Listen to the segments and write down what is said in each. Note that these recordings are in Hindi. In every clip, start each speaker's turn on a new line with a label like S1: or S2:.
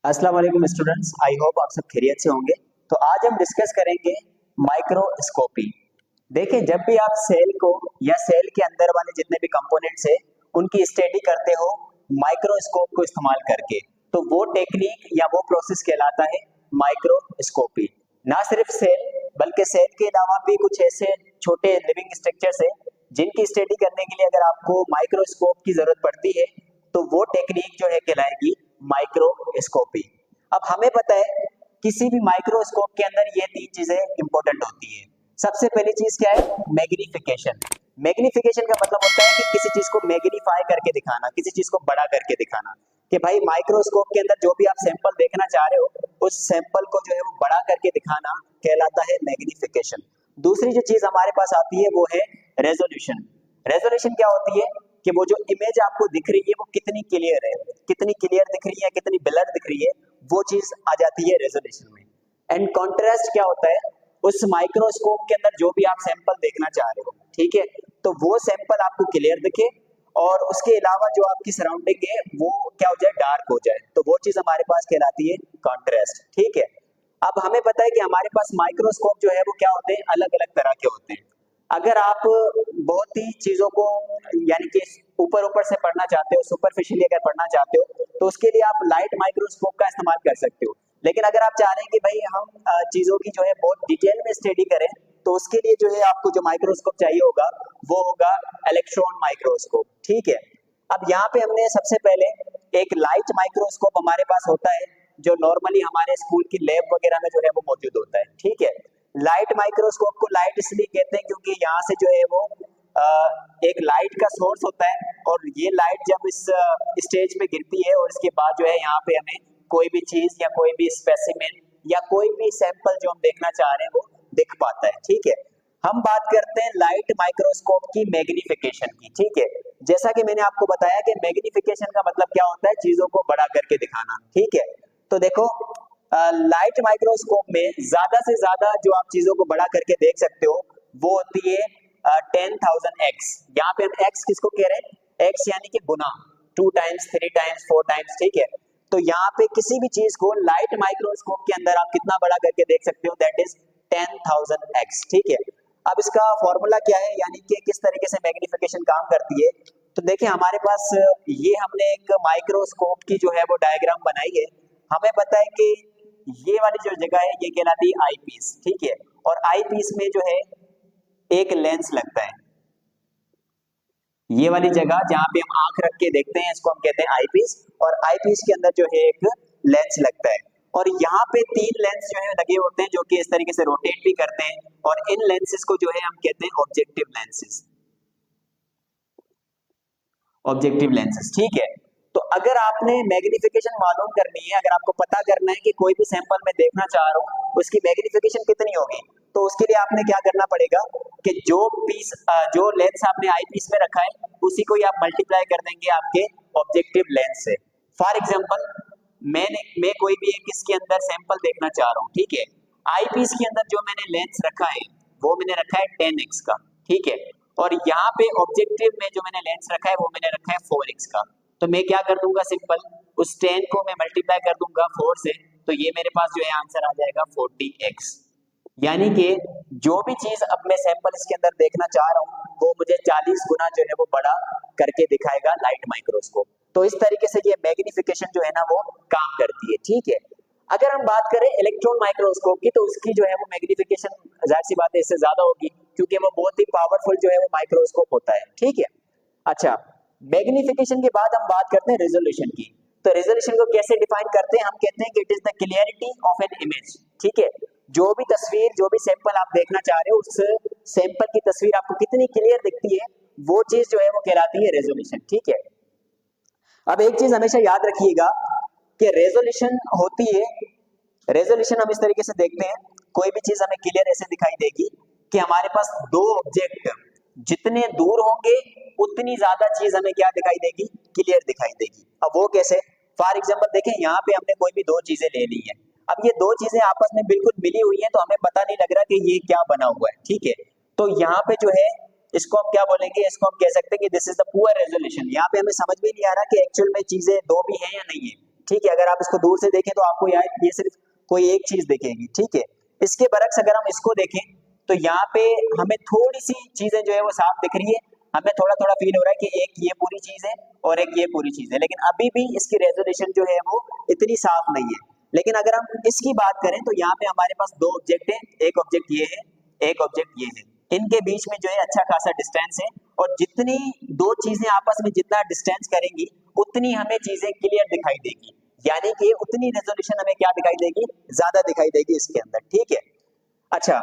S1: अस्सलाम वालेकुम स्टूडेंट्स, आई होप आप सब खैरियत से होंगे। तो आज हम डिस्कस करेंगे माइक्रोस्कोपी। देखिए, जब भी आप सेल को या सेल के अंदर वाले जितने भी कंपोनेंट्स है उनकी स्टडी करते हो माइक्रोस्कोप को इस्तेमाल करके, तो वो टेक्निक या वो प्रोसेस कहलाता है माइक्रोस्कोपी। ना सिर्फ सेल बल्कि सेल के अलावा भी कुछ ऐसे छोटे लिविंग स्ट्रक्चर्स है जिनकी स्टडी करने के लिए अगर आपको माइक्रोस्कोप की जरूरत पड़ती है तो वो टेक्निक जो है कहलाएगी माइक्रोस्कोपी। अब हमें पता है किसी भी माइक्रोस्कोप के अंदर ये तीन चीजें इंपॉर्टेंट होती है। सबसे पहली चीज क्या है? मैग्निफिकेशन। मैग्निफिकेशन का मतलब होता है कि किसी चीज को मैग्नीफाई करके दिखाना, किसी चीज को बड़ा करके दिखाना। कि भाई माइक्रोस्कोप के अंदर जो भी आप सैंपल देखना चाह रहे हो उस सैंपल को जो है वो बड़ा करके दिखाना कहलाता है मैग्निफिकेशन। दूसरी जो चीज हमारे पास आती है वो है रेजोल्यूशन। रेजोल्यूशन क्या होती है कि वो जो इमेज आपको दिख रही है वो कितनी क्लियर है, कितनी क्लियर दिख रही है, कितनी ब्लर दिख रही है, वो चीज आ जाती है रेजोल्यूशन में। एंड कॉन्ट्रास्ट क्या होता है? उस माइक्रोस्कोप के अंदर जो भी आप सैंपल देखना चाह रहे हो, ठीक है, तो वो सैंपल आपको क्लियर दिखे और उसके अलावा जो आपकी सराउंडिंग है वो क्या हो जाए, डार्क हो जाए, तो वो चीज हमारे पास कहलाती है कॉन्ट्रास्ट। ठीक है। अब हमें पता है कि हमारे पास माइक्रोस्कोप जो है वो क्या होते हैं, अलग अलग तरह के होते हैं। अगर आप बहुत ही चीजों को यानी कि ऊपर ऊपर से पढ़ना चाहते हो, सुपरफिशियली अगर पढ़ना चाहते हो, तो उसके लिए आप लाइट माइक्रोस्कोप का इस्तेमाल कर सकते हो। लेकिन अगर आप चाह रहे हैं कि भाई हम चीजों की जो है बहुत डिटेल में स्टडी करें, तो उसके लिए जो है आपको जो माइक्रोस्कोप चाहिए होगा वो होगा इलेक्ट्रॉन माइक्रोस्कोप। ठीक है। अब यहाँ पे हमने सबसे पहले एक लाइट माइक्रोस्कोप हमारे पास होता है जो नॉर्मली हमारे स्कूल की लैब वगैरह में जो है वो मौजूद होता है। ठीक है। लाइट माइक्रोस्कोप को लाइट इसलिए कहते हैं क्योंकि यहाँ से जो है वो एक लाइट का सोर्स होता है और ये लाइट जब इस स्टेज पे गिरती है और इसके बाद जो है यहाँ पे हमें कोई भी चीज या कोई भी स्पेसिमेन या कोई भी सैंपल जो हम देखना चाह रहे हैं वो दिख पाता है। ठीक है। हम बात करते हैं लाइट माइक्रोस्कोप की मैग्निफिकेशन की। ठीक है। जैसा कि मैंने आपको बताया कि मैग्निफिकेशन का मतलब क्या होता है, चीजों को बड़ा करके दिखाना। ठीक है। तो देखो, लाइट माइक्रोस्कोप में ज्यादा से ज्यादा जो आप चीजों को बड़ा करके देख सकते हो वो होती है 10,000x। यहाँ पे हम x किसको कह रहे हैं? x यानी कि गुना, 2 टाइम्स, 3 टाइम्स, 4 टाइम्स। ठीक है। तो यहाँ पे किसी भी चीज को लाइट माइक्रोस्कोप के अंदर आप कितना बड़ा करके देख सकते हो? That is 10,000x। ठीक है। अब इसका फॉर्मूला क्या है, यानी कि किस तरीके से मैग्निफिकेशन काम करती है? तो देखिए, हमारे पास ये हमने एक माइक्रोस्कोप की जो है वो डायग्राम बनाई है। हमें पता है कि ये वाली जो जगह है ये कहलाती है आई पीस। ठीक है। और आई पीस में जो है एक लेंस लगता है। ये वाली जगह जहां पे हम आंख रख के देखते हैं इसको हम कहते हैं आई पीस, और आई पीस के अंदर जो है एक लेंस लगता है। और यहाँ पे 3 लेंस जो है लगे होते हैं जो कि इस तरीके से रोटेट भी करते हैं, और इन लेंसेज को जो है हम कहते हैं ऑब्जेक्टिव लेंसेज। Objective lenses. ठीक है। तो अगर आपने मैग्निफिकेशन मालूम करनी है, अगर आपको पता करना है कि कोई भी सैंपल मैं देखना चाह रहा हूँ उसकी मैग्निफिकेशन कितनी होगी, तो उसके लिए आपने क्या करना पड़ेगा कि जो लेंस आपने आई पीस में रखा है उसी को ही आप मल्टीप्लाई कर देंगे आपके ऑब्जेक्टिव लेंस से। फॉर एग्जाम्पल, मैं कोई भी एक इसके अंदर सैंपल देखना चाह रहा हूँ। ठीक है। आई पीस के अंदर जो मैंने लेंस रखा है वो मैंने रखा है 10x का। ठीक है। और यहाँ पे ऑब्जेक्टिव में जो मैंने लेंस रखा है वो मैंने रखा है 4x का। तो मैं क्या कर दूंगा, सिंपल उस 10 को मैं मल्टीप्लाई कर दूंगा 4 से, तो ये मेरे पास जो है आंसर आ जाएगा 40x। यानी कि जो भी चीज अब मैं सैंपल इसके अंदर देखना चाह रहा हूँ वो मुझे 40 गुना जो है वो बड़ा करके दिखाएगा लाइट माइक्रोस्कोप। तो इस तरीके से ये मैग्निफिकेशन जो है ना वो काम करती है। ठीक है। अगर हम बात करें इलेक्ट्रॉन माइक्रोस्कोप की, तो उसकी जो है वो मैग्निफिकेशन जाहिर सी बात है इससे ज्यादा होगी क्योंकि वो बहुत ही पावरफुल जो है वो माइक्रोस्कोप होता है। ठीक है। अच्छा, मैग्निफिकेशन के बाद हम बात करते हैं रेजोल्यूशन की। तो रेजोल्यूशन को कैसे डिफाइन करते हैं? हम कहते हैं कि it is the clarity of an image. ठीक है। जो भी तस्वीर, जो भी सैंपल आप देखना चाह रहे हो उस सैंपल की तस्वीर आपको कितनी क्लियर दिखती है वो चीज जो है वो कहलाती है रेजोल्यूशन। ठीक है। अब एक चीज हमेशा याद रखिएगा कि रेजोल्यूशन होती है, रेजोल्यूशन हम इस तरीके से देखते हैं, कोई भी चीज हमें क्लियर ऐसे दिखाई देगी कि हमारे पास दो ऑब्जेक्ट जितने दूर होंगे उतनी ज्यादा चीज हमें क्या दिखाई देगी, क्लियर दिखाई देगी। अब वो कैसे? फॉर एग्जांपल देखें, यहाँ पे हमने कोई भी दो चीजें ले ली है। अब ये दो चीजें आपस में बिल्कुल मिली हुई है तो हमें पता नहीं लग रहा कि ये क्या बना हुआ है। ठीक है। तो यहाँ पे जो है इसको हम क्या बोलेंगे, इसको हम कह सकते हैं कि this is the poor resolution. यहाँ पे हमें समझ में नहीं आ रहा कि एक्चुअल में चीजें दो भी हैं या नहीं है। ठीक है, अगर आप इसको दूर से देखें तो आपको ये सिर्फ कोई एक चीज दिखेगी, ठीक है। इसके बरक्स अगर हम इसको देखें तो यहाँ पे हमें थोड़ी सी चीजें जो है वो साफ दिख रही है, हमें थोड़ा थोड़ा फील हो रहा है कि एक ये पूरी चीज है और एक ये पूरी चीज है, लेकिन अभी भी इसकी रेजोल्यूशन जो है वो इतनी साफ नहीं है। लेकिन अगर हम इसकी बात करें तो यहाँ पे हमारे पास दो ऑब्जेक्ट है, एक ऑब्जेक्ट ये है, एक ऑब्जेक्ट ये है, इनके बीच में जो है अच्छा खासा डिस्टेंस है, और जितनी दो चीजें आपस में जितना डिस्टेंस करेंगी उतनी हमें चीजें क्लियर दिखाई देगी, यानी कि उतनी रेजोल्यूशन हमें क्या दिखाई देगी, ज्यादा दिखाई देगी इसके अंदर, ठीक है। अच्छा,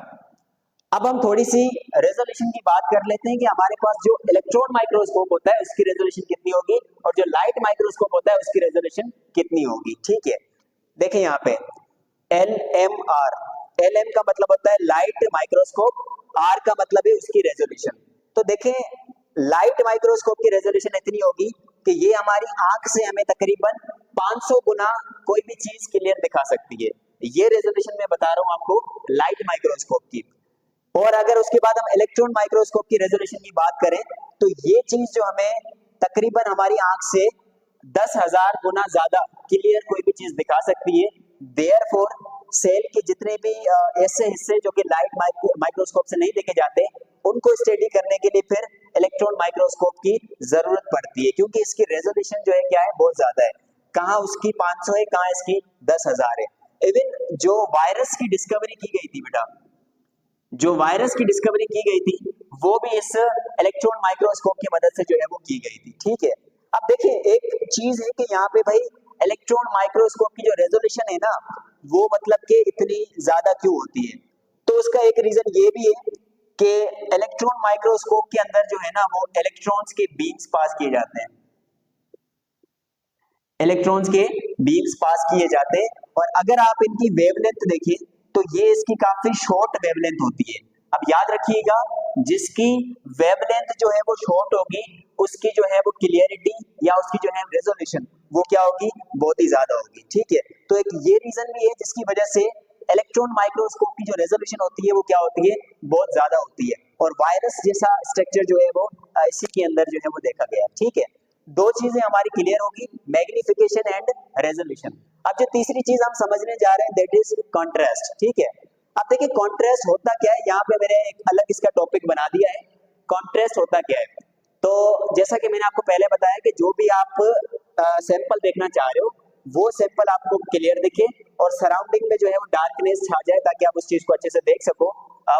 S1: अब हम थोड़ी सी रेजोल्यूशन की बात कर लेते हैं कि हमारे पास जो इलेक्ट्रॉन माइक्रोस्कोप होता है उसकी रेजोल्यूशन कितनी होगी और जो लाइट माइक्रोस्कोप होता है उसकी रेजोल्यूशन कितनी होगी, ठीक है। देखिए यहाँ पे LMR, LM का मतलब होता है लाइट माइक्रोस्कोप, R का मतलब है उसकी रेजोल्यूशन। तो देखें लाइट माइक्रोस्कोप की रेजोल्यूशन इतनी होगी कि ये हमारी आंख से हमें तकरीबन 500 गुना कोई भी चीज क्लियर दिखा सकती है, ये रेजोल्यूशन मैं बता रहा हूं आपको लाइट माइक्रोस्कोप की। और अगर उसके बाद हम इलेक्ट्रॉन माइक्रोस्कोप की रेजोल्यूशन की बात करें तो ये चीज जो हमें तकरीबन हमारी आंख से 10,000 गुना ज्यादा क्लियर कोई भी चीज दिखा सकती है। देयरफॉर सेल के जितने भी ऐसे हिस्से जो कि लाइट माइक्रोस्कोप से नहीं देखे जाते उनको स्टडी करने के लिए फिर इलेक्ट्रॉन माइक्रोस्कोप की जरूरत पड़ती है, क्योंकि इसकी रेजोल्यूशन जो है क्या है, बहुत ज्यादा है। कहाँ उसकी 500 है, कहाँ इसकी 10,000 है। इवन जो वायरस की डिस्कवरी की गई थी बेटा, जो वायरस की डिस्कवरी की गई थी वो भी इस इलेक्ट्रॉन माइक्रोस्कोप की मदद से जो है वो की गई थी, ठीक है। अब देखिए एक चीज है कि यहाँ पे भाई इलेक्ट्रॉन माइक्रोस्कोप की जो रेजोल्यूशन है ना वो मतलब कि इतनी ज्यादा क्यों होती है, तो उसका एक रीजन ये भी है कि इलेक्ट्रॉन माइक्रोस्कोप के अंदर जो है ना वो इलेक्ट्रॉन्स के बीम्स पास किए जाते हैं, इलेक्ट्रॉन्स के बीम्स पास किए जाते हैं, और अगर आप इनकी वेवलेंथ देखिए तो ये इसकी काफी शॉर्ट वेवलेंथ होती है। अब याद रखिएगा जिसकी वेवलेंथ जो है वो शॉर्ट होगी उसकी जो है वो क्लियरिटी या उसकी जो है रेजोल्यूशन वो क्या होगी, बहुत ही ज्यादा होगी, ठीक है। तो एक ये रीजन भी है जिसकी वजह से इलेक्ट्रॉन माइक्रोस्कोप की जो रेजोल्यूशन होती है वो क्या होती है, बहुत ज्यादा होती है, और वायरस जैसा स्ट्रक्चर जो है वो इसी के अंदर जो है वो देखा गया, ठीक है। दो चीजें हमारी क्लियर होगी, मैग्निफिकेशन एंड रेजोल्यूशन। अब जो तीसरी चीज हम समझने जा रहे हैं दैट इज कॉन्ट्रास्ट, ठीक है। अब देखिए कॉन्ट्रास्ट होता क्या है, यहाँ पे मैंने एक अलग इसका टॉपिक बना दिया है, कॉन्ट्रास्ट होता क्या है। तो जैसा कि मैंने आपको पहले बताया कि जो भी आप सैंपल देखना चाह रहे हो वो सैंपल आपको क्लियर दिखे और सराउंडिंग में जो है वो डार्कनेस छा जाए ताकि आप उस चीज को अच्छे से देख सको,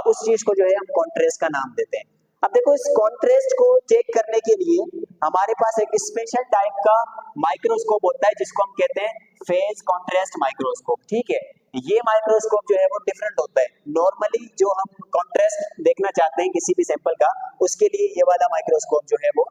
S1: उस चीज को जो है हम कॉन्ट्रास्ट का नाम देते हैं। अब देखो इस कॉन्ट्रास्ट को चेक करने के लिए हमारे पास एक स्पेशल टाइप का माइक्रोस्कोप होता है जिसको हम कहते हैं फेज कॉन्ट्रास्ट माइक्रोस्कोप, ठीक है। ये माइक्रोस्कोप जो है वो डिफरेंट होता है, नॉर्मली जो हम कॉन्ट्रास्ट देखना चाहते हैं किसी भी सैंपल का उसके लिए ये वाला माइक्रोस्कोप जो है वो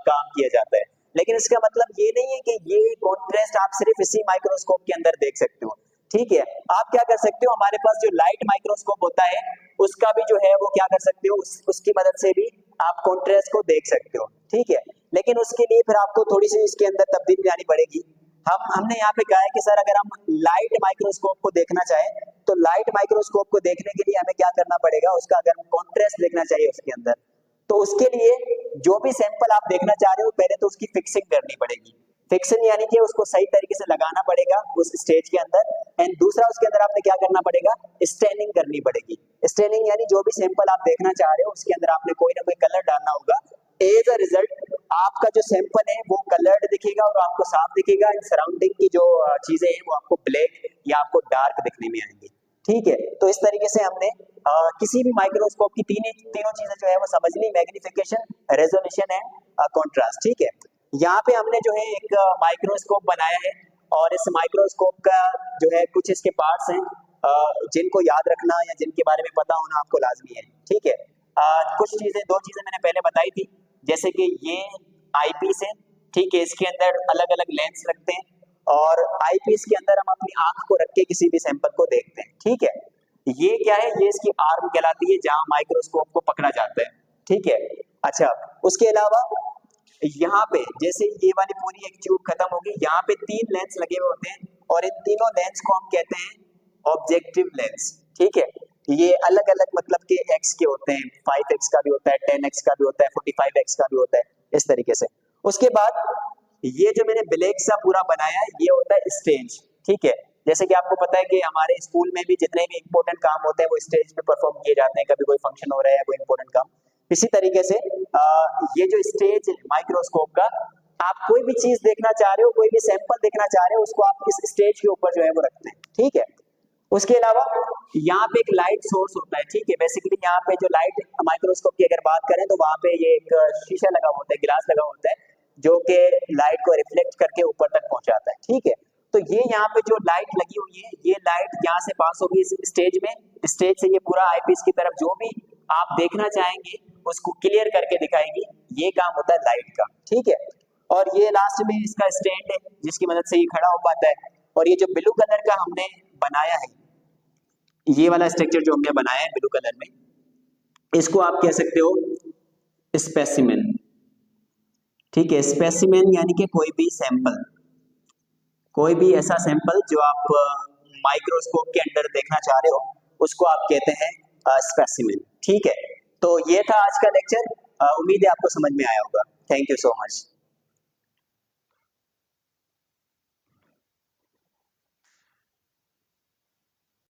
S1: काम किया जाता है, लेकिन इसका मतलब ये नहीं है कि ये कॉन्ट्रास्ट आप सिर्फ इसी माइक्रोस्कोप के अंदर देख सकते हो, ठीक है। आप क्या कर सकते हो, हमारे पास जो लाइट माइक्रोस्कोप होता है उसका भी जो है वो क्या कर सकते हो, उसकी मदद से भी आप कॉन्ट्रास्ट को देख सकते हो, ठीक है। लेकिन उसके लिए फिर आपको थोड़ी सी इसके अंदर तब्दीली लानी पड़ेगी। हमने यहाँ पे कहा है कि सर अगर हम लाइट माइक्रोस्कोप को देखना चाहें तो लाइट माइक्रोस्कोप को देखने के लिए हमें क्या करना पड़ेगा, उसका अगर कॉन्ट्रास्ट देखना चाहिए उसके अंदर तो उसके लिए जो भी सैंपल आप देखना चाह रहे हो पहले तो उसकी फिक्सिंग करनी पड़ेगी। फिक्सिंग यानी कि उसको सही तरीके से लगाना पड़ेगा उस स्टेज के अंदर, एंड दूसरा उसके अंदर आपने क्या करना पड़ेगा, स्टेनिंग करनी पड़ेगी। स्टेनिंग यानी जो भी सैंपल आप देखना चाह रहे हो उसके अंदर आपने कोई ना कोई कलर डालना होगा। एज अ रिजल्ट आपका जो सैंपल है वो कलर्ड दिखेगा और आपको साफ दिखेगा, एंड सराउंडिंग की जो चीजें हैं वो आपको ब्लैक या आपको डार्क दिखने में आएंगी, ठीक है। तो इस तरीके से हमने किसी भी माइक्रोस्कोप की तीनों चीजें जो है वो समझ ली, मैग्निफिकेशन, रेजोल्यूशन एंड कॉन्ट्रास्ट, ठीक है। यहाँ पे हमने जो है एक माइक्रोस्कोप बनाया है और इस माइक्रोस्कोप का जो है कुछ इसके पार्ट्स हैं जिनको याद रखना या जिनके बारे में पता होना आपको लाजमी है, ठीक है। कुछ चीजें, दो चीजें मैंने पहले बताई थी, जैसे कि ये आईपीस है, ठीक है, इसके अंदर अलग अलग लेंस रखते हैं और आईपीस के अंदर हम अपनी आंख को रख के किसी भी सैंपल को देखते हैं, ठीक है। ये क्या है, ये इसकी आर्म कहलाती है जहां माइक्रोस्कोप को पकड़ा जाता है, ठीक है। अच्छा, उसके अलावा यहाँ पे जैसे ये वाली पूरी एक ट्यूब खत्म होगी, यहाँ पे 3 लेंस लगे हुए होते हैं और इन तीनों लेंस को हम कहते हैं ऑब्जेक्टिव लेंस, ठीक है। ये अलग अलग मतलब के एक्स के होते हैं, 5x का भी होता है, 10x का भी होता है, 45x का भी होता है, इस तरीके से। उसके बाद ये जो मैंने ब्लैक सा पूरा बनाया है ये होता है स्टेज, ठीक है। जैसे कि आपको पता है कि हमारे स्कूल में भी जितने भी इंपॉर्टेंट काम होते हैं वो स्टेज पे परफॉर्म किए जाते हैं, कभी कोई फंक्शन हो रहा है कोई इंपॉर्टेंट काम। इसी तरीके से ये जो स्टेज माइक्रोस्कोप का, आप कोई भी चीज देखना चाह रहे हो, कोई भी सैंपल देखना चाह रहे हो, उसको आप इस स्टेज के ऊपर जो है वो रखते हैं, ठीक है। उसके अलावा यहाँ पे एक लाइट सोर्स होता है, ठीक है। बेसिकली यहाँ पे जो लाइट माइक्रोस्कोप की अगर बात करें तो वहां पे ये एक शीशा लगा होता है, गिलास लगा होता है, जो कि लाइट को रिफ्लेक्ट करके ऊपर तक पहुंचाता है, ठीक है। तो ये यहाँ पे जो लाइट लगी हुई है, ये लाइट यहाँ से पास होगी इस स्टेज में, स्टेज से ये पूरा आईपीस की तरफ जो भी आप देखना चाहेंगे उसको क्लियर करके दिखाएगी। ये काम होता है लाइट का, ठीक है। और ये लास्ट में इसका स्टैंड है जिसकी मदद से ये खड़ा हो पाता है। और ये जो ब्लू कलर का हमने बनाया है, ये वाला स्ट्रक्चर जो हमने बनाया है ब्लू कलर में, इसको आप कह सकते हो स्पेसिमेन, ठीक है। स्पेसिमेन यानी कि कोई भी सैंपल, कोई भी ऐसा सैंपल जो आप माइक्रोस्कोप के अंदर देखना चाह रहे हो उसको आप कहते हैं स्पेसिमेन, ठीक है। तो ये था आज का लेक्चर, उम्मीद है आपको समझ में आया होगा। Thank you so much.